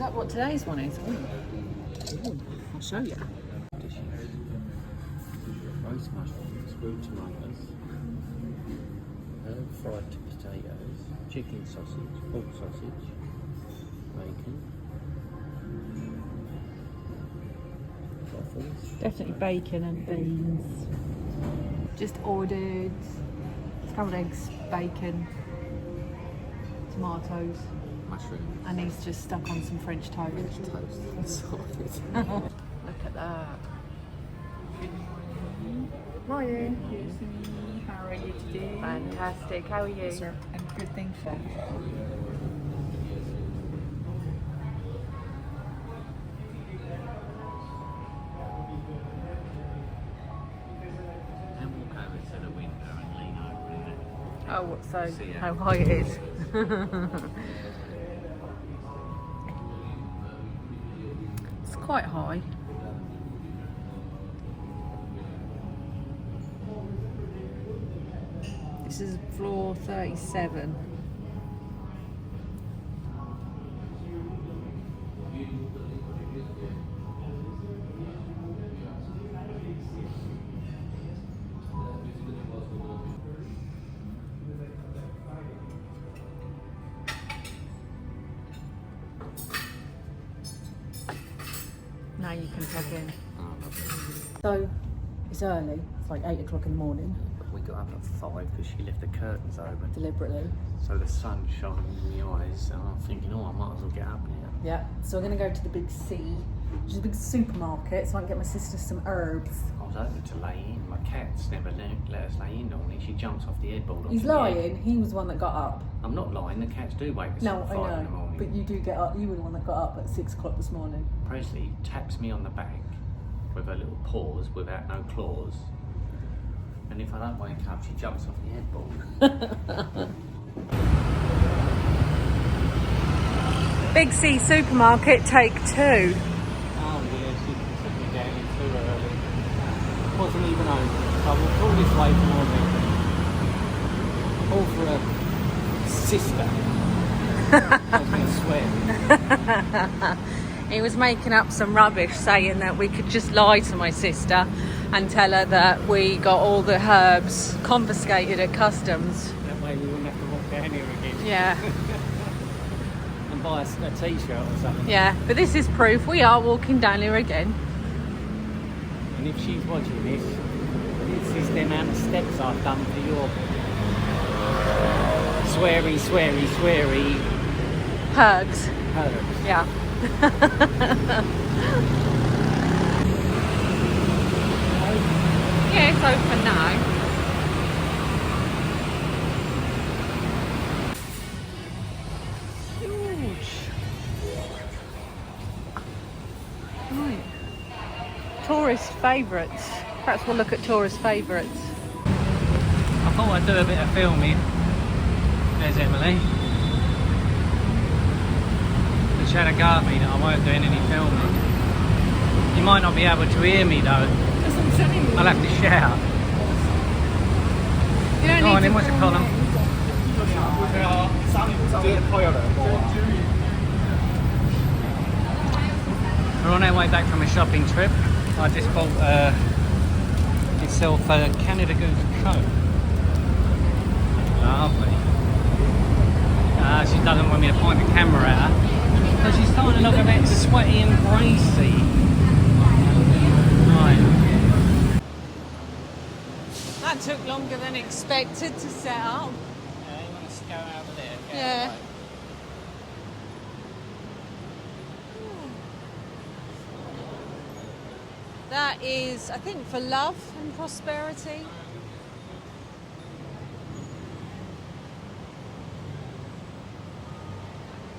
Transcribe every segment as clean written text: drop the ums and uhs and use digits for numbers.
that what today's one is? Ooh. I'll show you. Roast mushrooms, grilled tomatoes, fried potatoes, chicken sausage, pork sausage, bacon, waffles. Definitely bacon and beans. Just ordered scrambled eggs, bacon, tomatoes, Mushrooms. and he's just stuck on some French toast. Look at that. Morning. How are you today? Fantastic. How are you? Sir, I'm good, thank you. And walk over to the window and lean over in it. Oh, so See ya. how high it is. It's quite high. This is floor 37. Now you can plug in. Oh, lovely. So it's early. It's like 8 o'clock in the morning. We got up at 5 because she left the curtains open. Deliberately. So the sun shone in the eyes, and I'm thinking, oh, I might as well get up now. Yeah. So we're gonna go to the Big C, which is a big supermarket, so I can get my sister some herbs. I was hoping to lay in. My cat's never let us lay in normally. She jumps off the headboard. He's lying. He was the one that got up. I'm not lying. The cats do wake us No, at I 5 in the know. morning. But you do get up. You were the one that got up at 6 o'clock this morning. Presley taps me on the back with her little paws without no claws. And if I don't wake up, she jumps off the headboard. Big C supermarket, take 2. Oh yeah, she took me down in too early. Wasn't even open. I walked all this way for all for a sister. I was gonna swear. He was making up some rubbish saying that we could just lie to my sister and tell her that we got all the herbs confiscated at customs. That way we wouldn't have to walk down here again. Yeah, And buy a t-shirt or something. yeah, but this is proof we are walking down here again. And if she's watching this is the amount of steps I've done for your sweary Herbs. herbs. Yeah. Yeah, it's open now. Huge. Right. Tourist favourites. Perhaps we'll look at tourist favourites. I thought I'd do a bit of filming. There's Emily. She had a go at me that I weren't doing any filming. You might not be able to hear me though. That's what I'm saying. I'll have to shout. You don't Go on need then, to what's it called? We're on our way back from a shopping trip. I just bought myself a Canada Goose coat. Lovely. She doesn't want me to point the camera at her. So she's starting to look a bit sweaty and bracy. Right. That took longer than expected to set up. Yeah, you want to go over there? Yeah. That is, I think, for love and prosperity.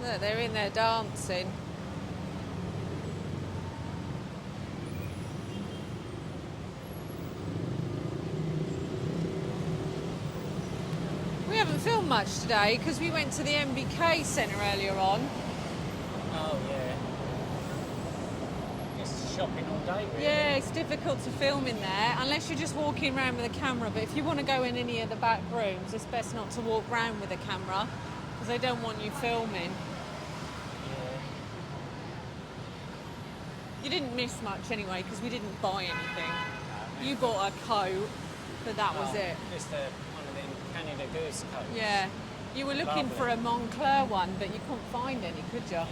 Look, they're in there dancing. We haven't filmed much today because we went to the MBK Centre earlier on. Oh yeah. Just shopping all day really. Yeah, it's difficult to film in there unless you're just walking around with a camera. But if you want to go in any of the back rooms, it's best not to walk around with a camera because they don't want you filming. You didn't miss much anyway because we didn't buy anything. You bought a coat, but that was it. Just one of them Canada Goose coats. Yeah. You were looking for a Moncler one, but you couldn't find any, could you? Yeah.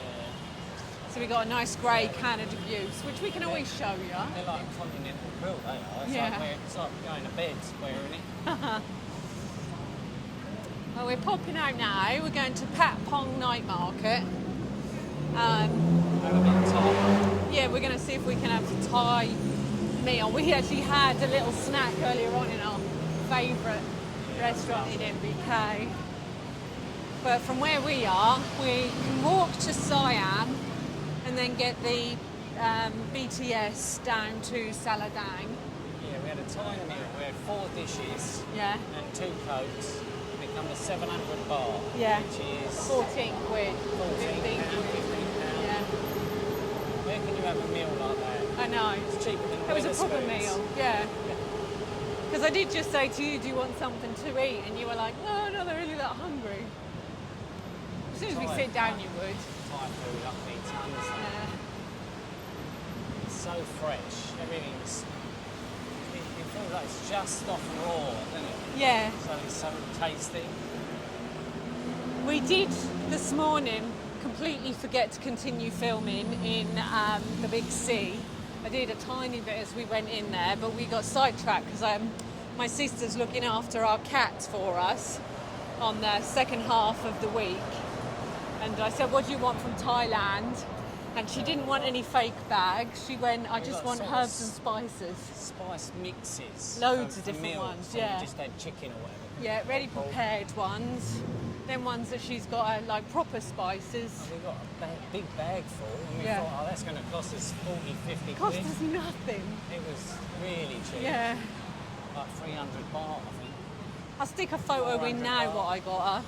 So we got a nice grey Canada Goose, which we can always show you. They're like a continental quilt, they are. It's like going to bed wearing it. Well, we're popping out now. We're going to Patpong Night Market. Have a bit of time. Yeah, we're going to see if we can have a Thai meal. We actually had a little snack earlier on in our favourite restaurant in MBK. But from where we are, we can walk to Isaan and then get the BTS down to Sala Daeng. Yeah, we had a Thai meal. We had 4 dishes Yeah. and 2 cokes. It becomes 700 baht, Yeah. which is 14 quid. 14 15 pound, 15 pound. Yeah. Where can you have a meal like that? I know. It's cheaper than It was a proper Wetherspoons. meal, yeah. Because I did just say to you, do you want something to eat? And you were like, no, not really that hungry. As soon as we Thai- sit down, you would. Thai food up me tons. Yeah. It's so fresh. Everything's. It feels like it's just off raw, doesn't it? Yeah. So it's so tasty. We did this morning completely forget to continue filming in the big sea. I did a tiny bit as we went in there, but we got sidetracked because my sister's looking after our cats for us on the second half of the week. And I said, what do you want from Thailand? And she didn't want any fake bags. She went, I just want herbs and spices. Spice mixes. Loads for of different meals. ones, So yeah. You just had chicken or whatever. Yeah, ready prepared ones. Then ones that she's got like proper spices. And we got a big bag full, and we Yeah. thought, oh, that's going to cost us 40, 50 Cost quid. us nothing. It was really cheap. Yeah. Like 300 baht, I think. I'll stick a photo in 400 now baht. what I got her.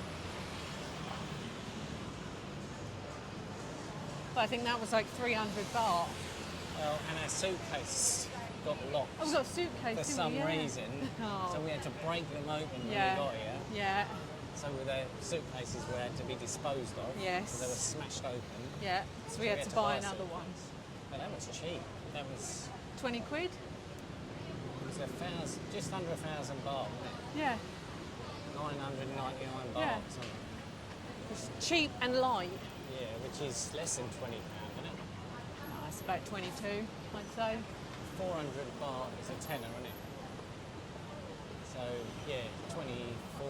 But I think that was like 300 baht. Well, and our suitcase got locked Oh, we got a suitcase, for didn't some we? Yeah. reason. Oh. So we had to break them open when Yeah. we got here. Yeah, So the suitcases were had to be disposed of. Yes. So they were smashed open. yeah. So we had to buy another one. But that was cheap. That was 20 quid? it was just under 1,000 baht, wasn't it? Yeah. 999 baht. Yeah. Something. It's cheap and light. Yeah, which is less than £20, isn't it? Oh, it's about 22, I'd say. 400 baht is a tenner, isn't it? So yeah, 24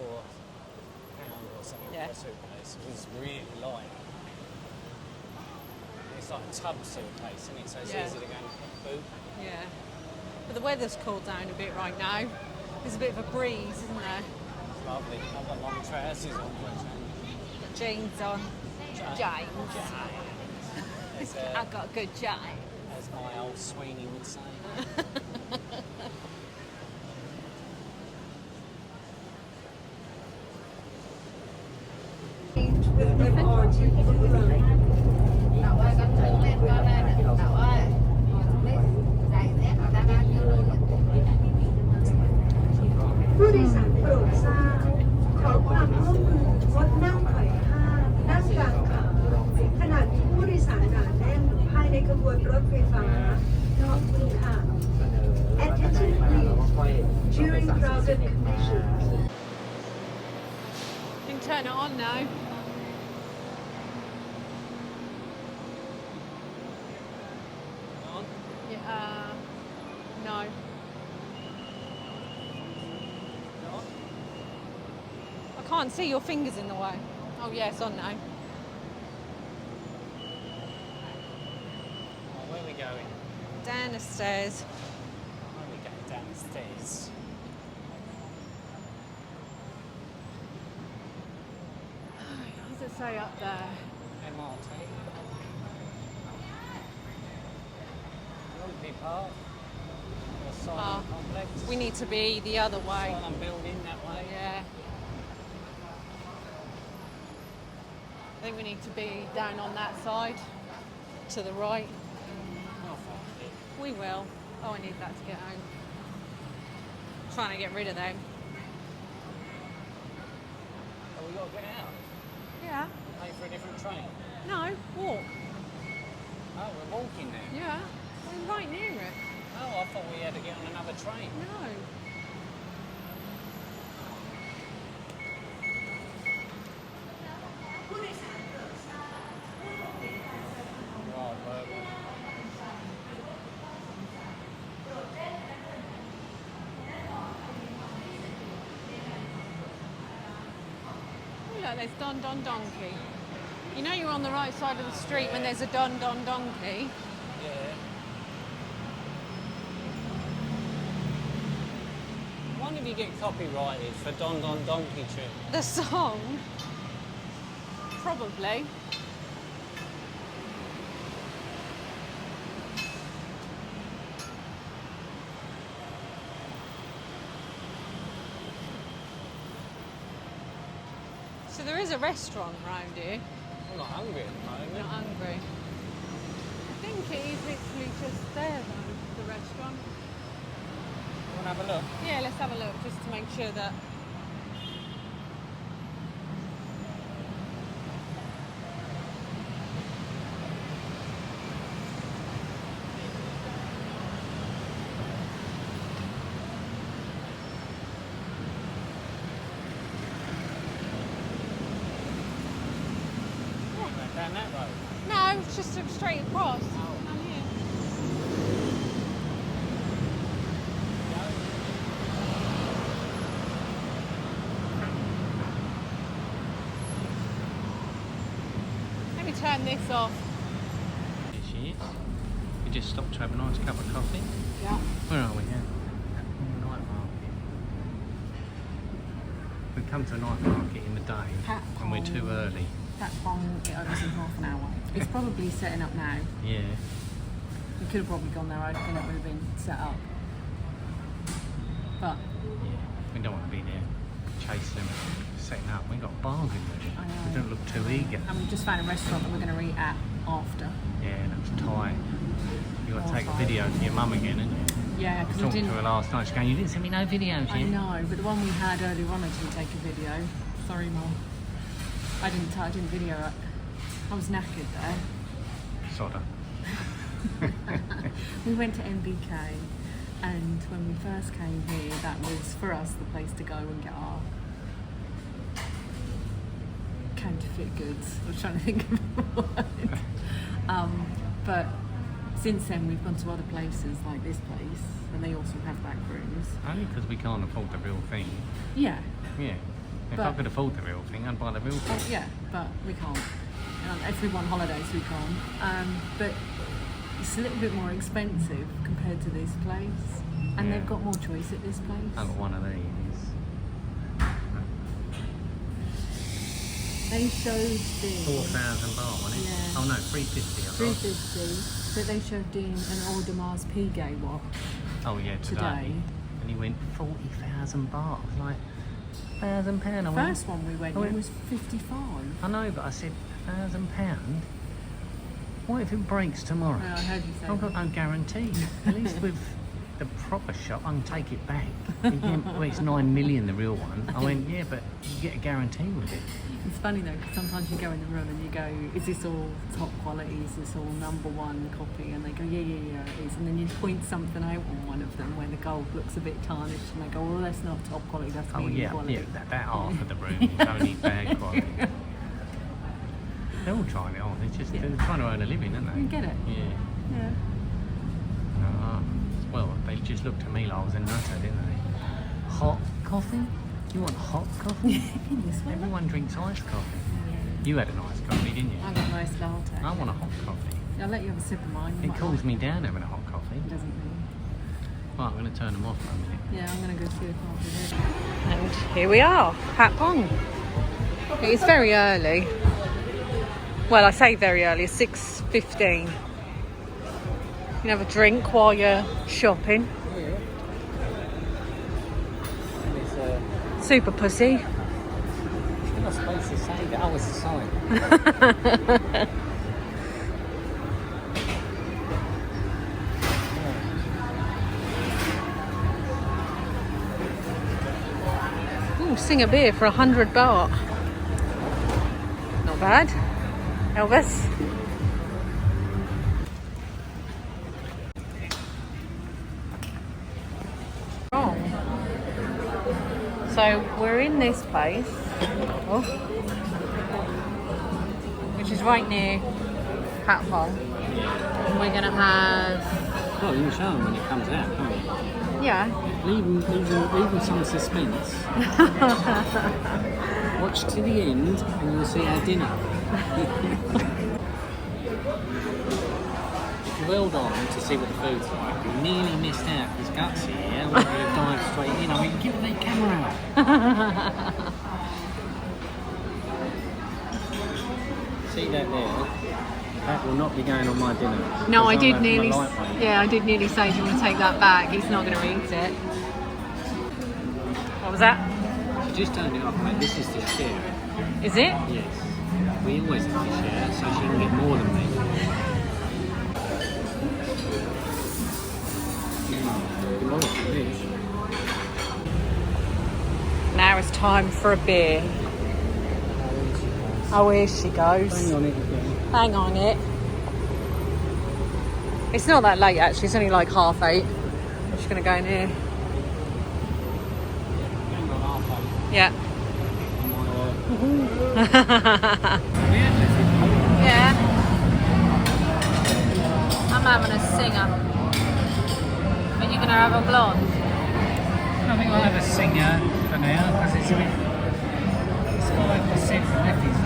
pound or something Yeah. for a suitcase. It was really light. It's like a tub suitcase, isn't it? So it's Yeah. easy to go and boot. Yeah. But the weather's cooled down a bit right now. There's a bit of a breeze, isn't there? It's lovely. I've got long trousers on. Got jeans on. James. As, I've got a good James. as my old Sweeney would say. with the origin of love. Cậu ơi con thử lên con ơi. Cậu ơi. Giày dép người ta đang như luôn. ผู้โดยสารโปรดทราบขอความร่วมมืองดนั่งไขว่ห้างนั่งกลางขาขณะที่ผู้โดยสารหนาแน่นภายในขบวนรถไฟฟ้าขอบคุณค่ะ Attention please during crowded conditions. You can turn it on now. On? Yeah, no. On? I can't see your fingers in the way. Oh yeah, it's on now. Oh, where are we going? Down the stairs. Where are we going? Down the stairs. What does it say up there? MRT. Rugby Park. Or Asylum Complex. We need to be the other way. Asylum building that way. Yeah. I think we need to be down on that side, to the right. I'll find it. We will. Oh, I need that to get home. Trying to get rid of them. Oh, we got to get out. Yeah. Pay for a different train. No, walk. Oh, we're walking now. Yeah. We're right near it. Oh, I thought we had to get on another train. No. Right, well, Oh, look, there's Don Don Donkey. You know you're on the right side of the street when there's a Don Don Donkey. yeah. I wonder if you get copyrighted for Don Don Donkey Trip. The song? Probably. So there is a restaurant around here. I'm not hungry at the I'm moment. not hungry. I think it is literally just there though, the restaurant. Want to have a look? Yeah, let's have a look just to make sure that. Down that road. No, it's just straight across. Down here. Let me turn this off. Here she is. We just stopped to have a nice cup of coffee. Yeah. Where are we now? Patpong Night Market. We come to a night market in the day and we're too early. Patpong, it opens in half an hour. It's probably setting up now. Yeah. We could have probably gone there, I think it would have been set up. But Yeah. We don't want to be there chasing them, setting up. We got a bargain ready. I know. We don't look too eager. and we just found a restaurant that we're going to eat at after. Yeah, that's tight. You got to Oh, take a tight. video to your mum again, haven't you? Yeah, I was because we talking didn't. to her last night. She's going, you didn't send me no videos I yet. know, but the one we had earlier on, I didn't take a video. Sorry, Mum. I didn't video it. I was knackered there. Sodder. We went to MBK, and when we first came here, that was for us the place to go and get our counterfeit goods. I was trying to think of a word. But since then, we've gone to other places like this place, and they also have back rooms. Only because we can't afford the real thing. Yeah, Yeah. If I But- could afford the real thing, I'd buy the real thing. yeah, but we can't. If we want holidays, we can't. But it's a little bit more expensive compared to this place, and Yeah. they've got more choice at this place. I got one of these. They showed this. 4,000 baht, wasn't it? Yeah. Oh no, 350 I thought. 350, but they showed in an Audemars Piguet watch Oh yeah, today. And he went 40,000 baht. I was like, £1,000. I went, First one we went I in went- was 55. I know, but I said £1,000. What if it breaks tomorrow? I heard you say I've got that. no guarantee. At least with the proper shop, I can take it back. He went, well, it's 9 million, the real one. I went, yeah, but you get a guarantee with it. It's funny though, because sometimes you go in the room and you go, is this all top quality? Is this all #1 copy? And they go, yeah, it is. And then you point something out on one of them where the gold looks a bit tarnished, and they go, well, that's not top quality, that's Oh medium yeah, quality. yeah, that half of the room is only bad quality. They're all trying it on. It's just they're trying to earn a living, aren't they? You get it. Yeah. Yeah. Well, they just looked at me like I was a nutter, didn't they? Hot coffee? You want hot coffee? In this one. Everyone drinks iced coffee. You had a nice coffee, didn't you? I got a nice latte. I want a hot coffee. I'll let you have a sip of mine. You It might cools like me down having a hot coffee. it. Doesn't really. Right, I'm going to turn them off for a minute. Yeah, I'm going to go see the coffee. And here we are, Patpong. It's very early. Well, I say very early, it's 6:15. You can have a drink while you're shopping. Yeah. And it's Super pussy. you're not supposed to say that. Oh, it's a sign. Ooh, sing a beer for 100 baht. Not bad. Elvis. So we're in this place, which is right near Patpong. And we're gonna have, Well, you can show them when it comes out, can't you? yeah. Leave them some suspense. Watch to the end and you'll see our dinner. If you held on to see what the food's like, you nearly missed out. It's gutsy, yeah? We're going to dive straight in. I mean, give the camera out. See that there? That will not be going on my dinner. No, I Because did I'm nearly. a lightweight. Yeah, I did nearly say, do you want to take that back? He's not going to eat it. What was that? You just turned it off, mate. This is the share. Is it? Yes. We always have to share so she can get more than me. Now it's time for a beer. Oh, here she goes. Hang on it again. Hang on it. It's not that late actually, it's only like 8:30. I'm just going to go in here. Yeah. Yeah. I'm having a singer. Are you going to have a blonde? I think I'll have a singer for now because it's a bit. It's 5% for Leffy's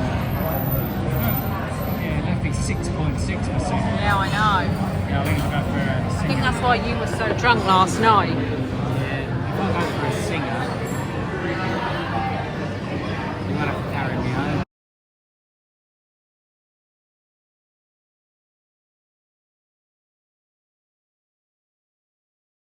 yeah, Leffy's 6.6%. Yeah, I know. Yeah, I think I'll go for a I think singer. that's why you were so drunk last night. Yeah, if I go for a singer, you might have to carry me home.